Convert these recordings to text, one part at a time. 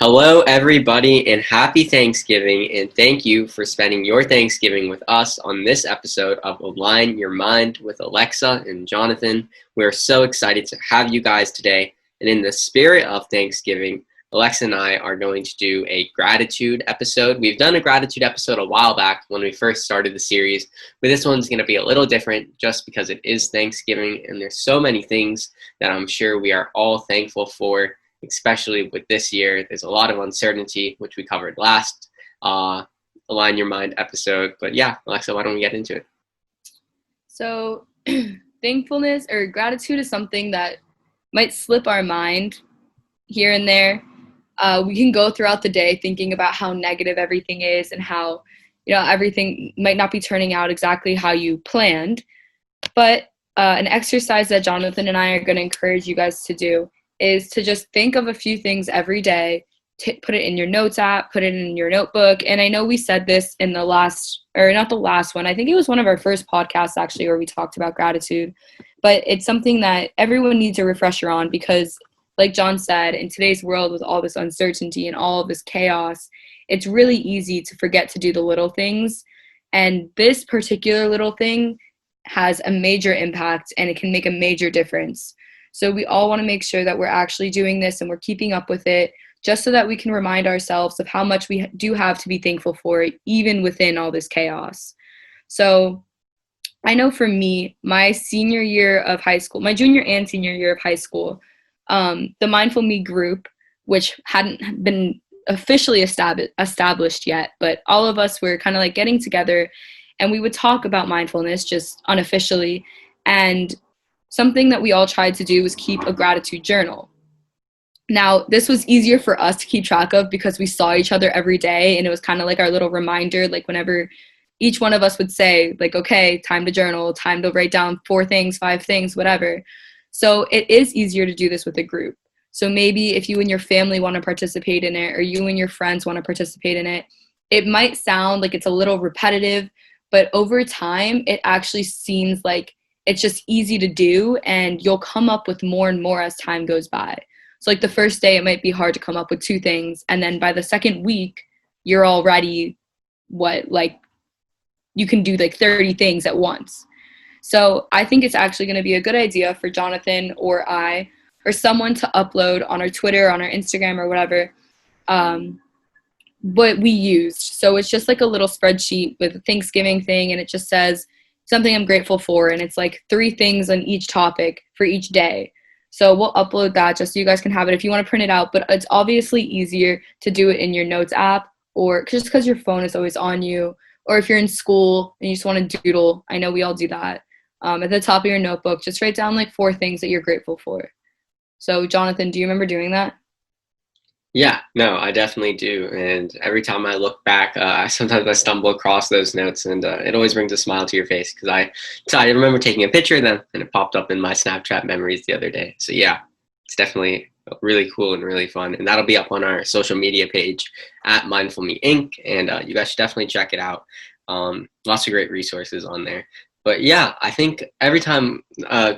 Hello, everybody, and happy Thanksgiving. And thank you for spending your Thanksgiving with us on this episode of Align Your Mind with Alexa and Jonathan. We are so excited to have you guys today. And in the spirit of Thanksgiving, Alexa and I are going to do a gratitude episode. We've done a gratitude episode a while back when we first started the series, but this one's going to be a little different just because it is Thanksgiving, and there's so many things that I'm sure we are all thankful for. Especially with this year, there's a lot of uncertainty, which we covered last Align Your Mind episode. But yeah, Alexa, why don't we get into it? So thankfulness or gratitude is something that might slip our mind here and there. We can go throughout the day thinking about how negative everything is and how, everything might not be turning out exactly how you planned. But an exercise that Jonathan and I are going to encourage you guys to do is to just think of a few things every day, put it in your notes app, put it in your notebook. And I know we said this in the last, or not the last one, I think it was one of our first podcasts actually, where we talked about gratitude, but it's something that everyone needs a refresher on because like John said, in today's world with all this uncertainty and all of this chaos, it's really easy to forget to do the little things. And this particular little thing has a major impact and it can make a major difference. So we all want to make sure that we're actually doing this and we're keeping up with it just so that we can remind ourselves of how much we do have to be thankful for, even within all this chaos. So I know for me, my senior year of high school, my junior and senior year of high school, the mindFULLme group, which hadn't been officially established yet, but all of us were kind of like getting together and we would talk about mindfulness just unofficially. And something that we all tried to do was keep a gratitude journal. Now, this was easier for us to keep track of because we saw each other every day, and it was kind of like our little reminder, like whenever each one of us would say, like, okay, time to journal, time to write down 4 things, 5 things, whatever. So it is easier to do this with a group. So maybe if you and your family want to participate in it, or you and your friends want to participate in it, it might sound like it's a little repetitive, but over time, it actually seems like it's just easy to do, and you'll come up with more and more as time goes by. So like the first day, it might be hard to come up with 2 things. And then by the second week, you're already you can do like 30 things at once. So I think it's actually going to be a good idea for Jonathan or I or someone to upload on our Twitter, on our Instagram or whatever, what we used. So it's just like a little spreadsheet with a Thanksgiving thing, and it just says something I'm grateful for, and it's like 3 things on each topic for each day. So we'll upload that just so you guys can have it if you want to print it out, but it's obviously easier to do it in your notes app, or just because your phone is always on you, or if you're in school and you just want to doodle. I know we all do that. At the top of your notebook, just write down like 4 things that you're grateful for. So Jonathan, do you remember doing that? Yeah, no, I definitely do. And every time I look back, sometimes I stumble across those notes, and it always brings a smile to your face because I remember taking a picture of them, and it popped up in my Snapchat memories the other day. So yeah, it's definitely really cool and really fun, and that'll be up on our social media page at mindFULLme Inc. And you guys should definitely check it out. Lots of great resources on there. But yeah, I think every time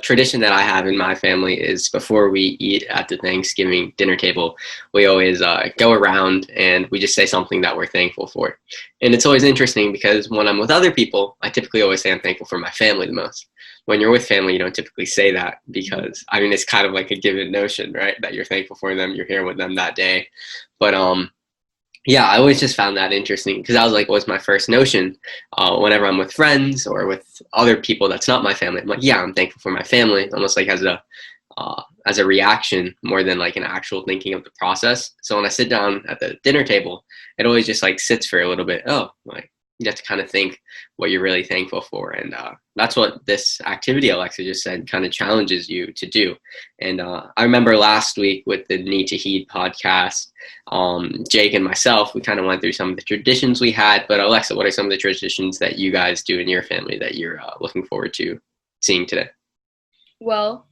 tradition that I have in my family is before we eat at the Thanksgiving dinner table, we always go around and we just say something that we're thankful for. And it's always interesting because when I'm with other people, I typically always say I'm thankful for my family the most. When you're with family, you don't typically say that because, I mean, it's kind of like a given notion, right? That you're thankful for them, you're here with them that day. But yeah, I always just found that interesting because I was like, what's my first notion? Whenever I'm with friends or with other people that's not my family, I'm like, yeah, I'm thankful for my family, almost like as a reaction more than like an actual thinking of the process. So when I sit down at the dinner table, it always just like sits for a little bit. Oh, like you have to kind of think what you're really thankful for. And that's what this activity, Alexa just said, kind of challenges you to do. And I remember last week with the Need to Heed podcast, Jake and myself, we kind of went through some of the traditions we had. But Alexa, what are some of the traditions that you guys do in your family that you're looking forward to seeing today? Well,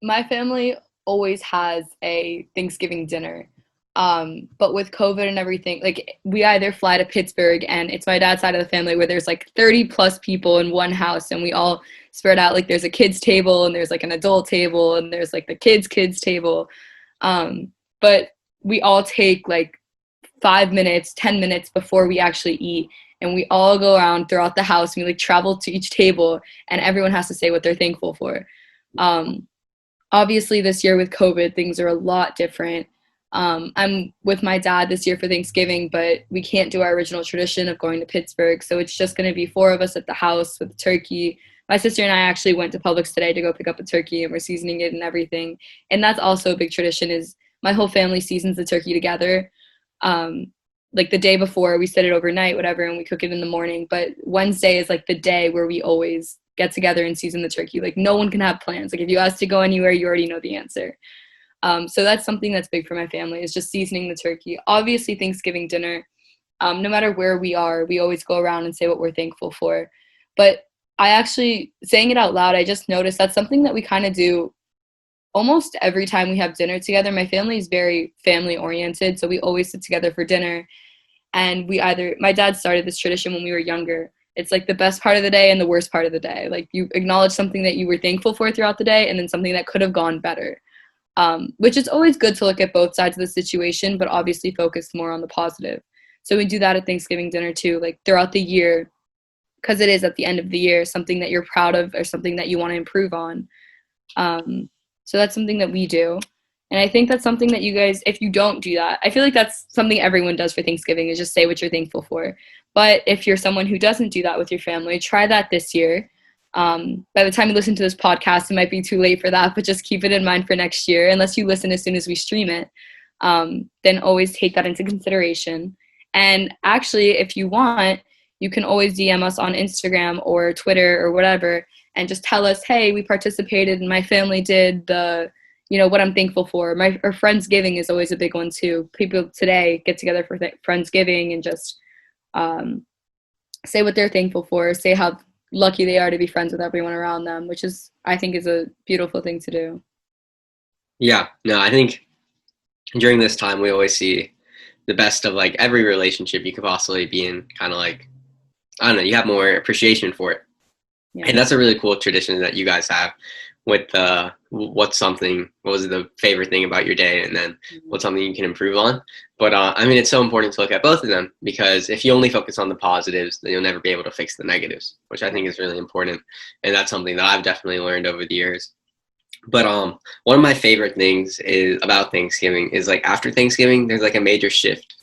my family always has a Thanksgiving dinner. But with COVID and everything, like we either fly to Pittsburgh, and it's my dad's side of the family where there's like 30 plus people in one house, and we all spread out. Like there's a kids table, and there's like an adult table, and there's like the kids table. But we all take like 5 minutes, 10 minutes before we actually eat. And we all go around throughout the house and we like travel to each table and everyone has to say what they're thankful for. Um, Obviously, this year with COVID, things are a lot different. I'm with my dad this year for Thanksgiving, but we can't do our original tradition of going to Pittsburgh. So it's just going to be four of us at the house with turkey. My sister and I actually went to Publix today to go pick up a turkey and we're seasoning it and everything. And that's also a big tradition is my whole family seasons the turkey together. Um, like the day before we set it overnight, whatever, and we cook it in the morning. But Wednesday is like the day where we always get together and season the turkey. Like no one can have plans. Like if you ask to go anywhere, you already know the answer. So that's something that's big for my family is just seasoning the turkey. Obviously, Thanksgiving dinner, no matter where we are, we always go around and say what we're thankful for. But I actually, saying it out loud, I just noticed that's something that we kind of do almost every time we have dinner together. My family is very family oriented, so we always sit together for dinner. And my dad started this tradition when we were younger. It's like the best part of the day and the worst part of the day. Like you acknowledge something that you were thankful for throughout the day and then something that could have gone better. Which is always good to look at both sides of the situation, but obviously focus more on the positive. So we do that at Thanksgiving dinner too, like throughout the year, because it is at the end of the year, something that you're proud of or something that you want to improve on. So that's something that we do. And I think that's something that you guys, if you don't do that, I feel like that's something everyone does for Thanksgiving is just say what you're thankful for. But if you're someone who doesn't do that with your family, try that this year. By the time you listen to this podcast, it might be too late for that, but just keep it in mind for next year. Unless you listen as soon as we stream it, then always take that into consideration. And actually, if you want, you can always DM us on Instagram or Twitter or whatever and just tell us, hey, we participated and my family did what I'm thankful for. Or Friendsgiving is always a big one too. People today get together for Friendsgiving and just say what they're thankful for, say how lucky they are to be friends with everyone around them, which is, I think, is a beautiful thing to do. Yeah, no, I think during this time we always see the best of like every relationship you could possibly be in. Kind of like, I don't know, you have more appreciation for it. Yeah. And that's a really cool tradition that you guys have with what was the favorite thing about your day, and then what's something you can improve on. But I mean, it's so important to look at both of them, because if you only focus on the positives, then you'll never be able to fix the negatives, which I think is really important. And that's something that I've definitely learned over the years. But one of my favorite things is about Thanksgiving is like after Thanksgiving, there's like a major shift.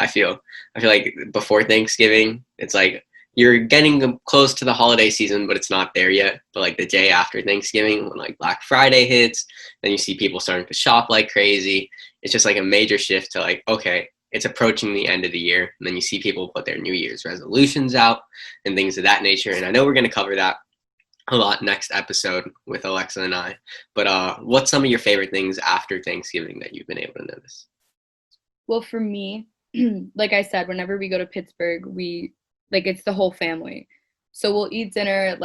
I feel like before Thanksgiving, it's like you're getting close to the holiday season, but it's not there yet. But like the day after Thanksgiving, when like Black Friday hits, then you see people starting to shop like crazy. It's just like a major shift to like, okay, it's approaching the end of the year. And then you see people put their New Year's resolutions out and things of that nature. And I know we're going to cover that a lot next episode with Alexa and I. But what's some of your favorite things after Thanksgiving that you've been able to notice? Well, for me, like I said, whenever we go to Pittsburgh, it's the whole family. So we'll eat dinner,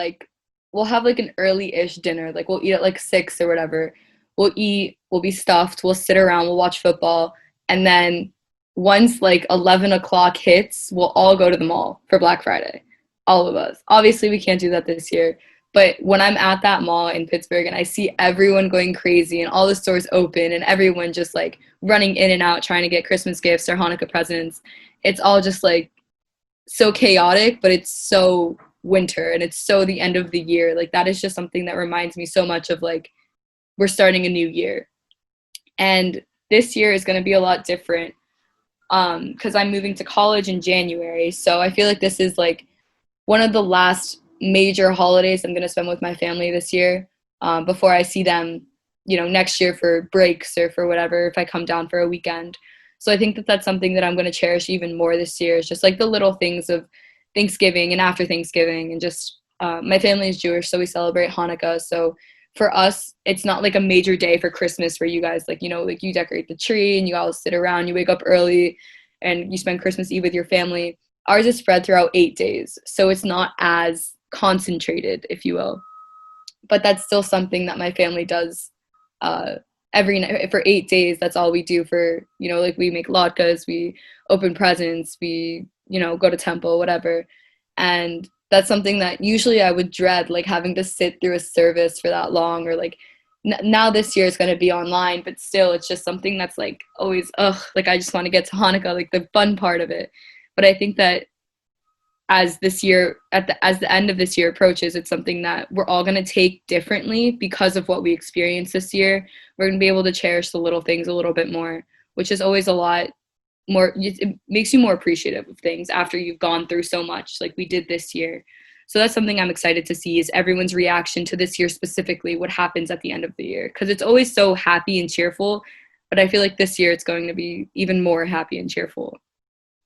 we'll have like an early-ish dinner. Like we'll eat at like 6 or whatever. We'll eat, we'll be stuffed, we'll sit around, we'll watch football. And then once like 11 o'clock hits, we'll all go to the mall for Black Friday. All of us. Obviously, we can't do that this year. But when I'm at that mall in Pittsburgh and I see everyone going crazy and all the stores open and everyone just like running in and out trying to get Christmas gifts or Hanukkah presents, it's all just like so chaotic, but it's so winter and it's so the end of the year. Like that is just something that reminds me so much of like we're starting a new year. And this year is going to be a lot different because I'm moving to college in January. So I feel like this is like one of the last major holidays I'm going to spend with my family this year before I see them, next year for breaks or for whatever, if I come down for a weekend. So I think that that's something that I'm going to cherish even more this year. It's just like the little things of Thanksgiving and after Thanksgiving, and just my family is Jewish, so we celebrate Hanukkah. So for us, it's not like a major day for Christmas where you guys like you decorate the tree and you all sit around, you wake up early and you spend Christmas Eve with your family. Ours is spread throughout 8 days, so it's not as concentrated, if you will. But that's still something that my family does every night for 8 days. That's all we do for, we make latkes, we open presents, we, go to temple, whatever. And that's something that usually I would dread, like having to sit through a service for that long, or like now this year is going to be online, but still it's just something that's like always, like I just want to get to Hanukkah, like the fun part of it. But I think that as this year as the end of this year approaches, it's something that we're all going to take differently because of what we experienced this year. We're going to be able to cherish the little things a little bit more, which is always a lot more. It makes you more appreciative of things after you've gone through so much like we did this year. So that's something I'm excited to see, is everyone's reaction to this year, specifically what happens at the end of the year, because it's always so happy and cheerful, but I feel like this year it's going to be even more happy and cheerful.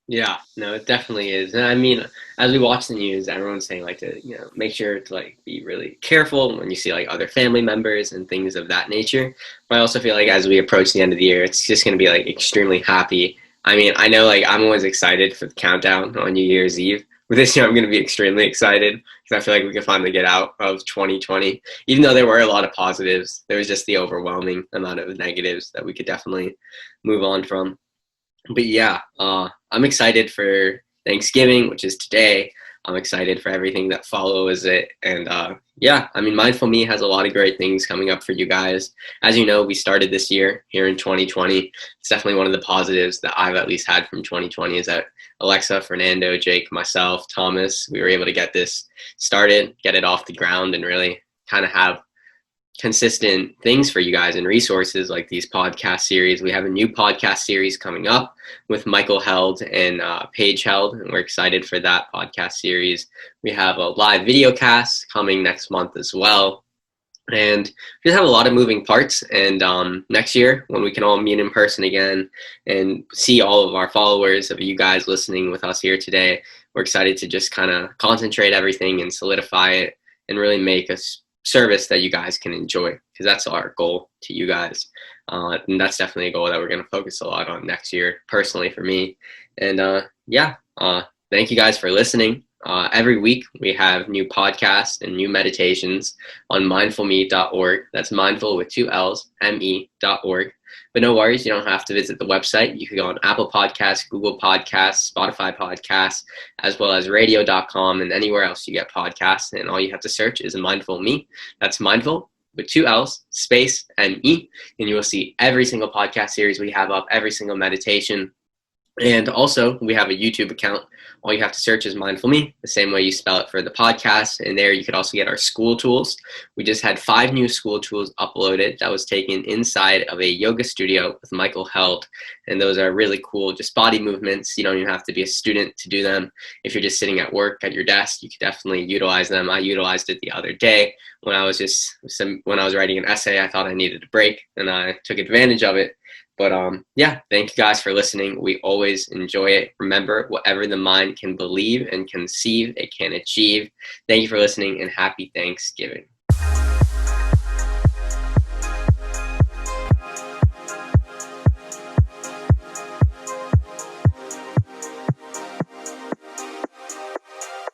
Yeah, no, it definitely is. And I mean, as we watch the news, everyone's saying like to, make sure to like be really careful when you see like other family members and things of that nature. But I also feel like as we approach the end of the year, it's just going to be like extremely happy. I mean, I know like I'm always excited for the countdown on New Year's Eve. But this year I'm going to be extremely excited because I feel like we can finally get out of 2020. Even though there were a lot of positives, there was just the overwhelming amount of negatives that we could definitely move on from. But yeah, I'm excited for Thanksgiving, which is today. I'm excited for everything that follows it. And yeah, I mean, Mindful Me has a lot of great things coming up for you guys. As you know, we started this year here in 2020. It's definitely one of the positives that I've at least had from 2020 is that Alexa, Fernando, Jake, myself, Thomas, we were able to get this started, get it off the ground, and really kind of have consistent things for you guys and resources like these podcast series. We have a new podcast series coming up with Michael Held and Paige Held, and we're excited for that podcast series. We have a live video cast coming next month as well. And we just have a lot of moving parts. And next year, when we can all meet in person again and see all of our followers of you guys listening with us here today, we're excited to just kind of concentrate everything and solidify it and really make us service that you guys can enjoy, because that's our goal to you guys, and that's definitely a goal that we're going to focus a lot on next year personally for me. And yeah, thank you guys for listening. Every week we have new podcasts and new meditations on mindfulme.org. That's mindful with 2 L's, me.org. But no worries, you don't have to visit the website. You can go on Apple Podcasts, Google Podcasts, Spotify Podcasts, as well as radio.com and anywhere else you get podcasts. And all you have to search is Mindful Me. That's mindful with 2 L's, space, me. And you will see every single podcast series we have up, every single meditation. And also, we have a YouTube account. All you have to search is Mindful Me, the same way you spell it for the podcast. And there you could also get our school tools. We just had 5 new school tools uploaded that was taken inside of a yoga studio with Michael Held. And those are really cool, just body movements. You don't even have to be a student to do them. If you're just sitting at work at your desk, you could definitely utilize them. I utilized it the other day when I was writing an essay. I thought I needed a break, and I took advantage of it. But yeah, thank you guys for listening. We always enjoy it. Remember, whatever the mind can believe and conceive, it can achieve. Thank you for listening, and happy Thanksgiving.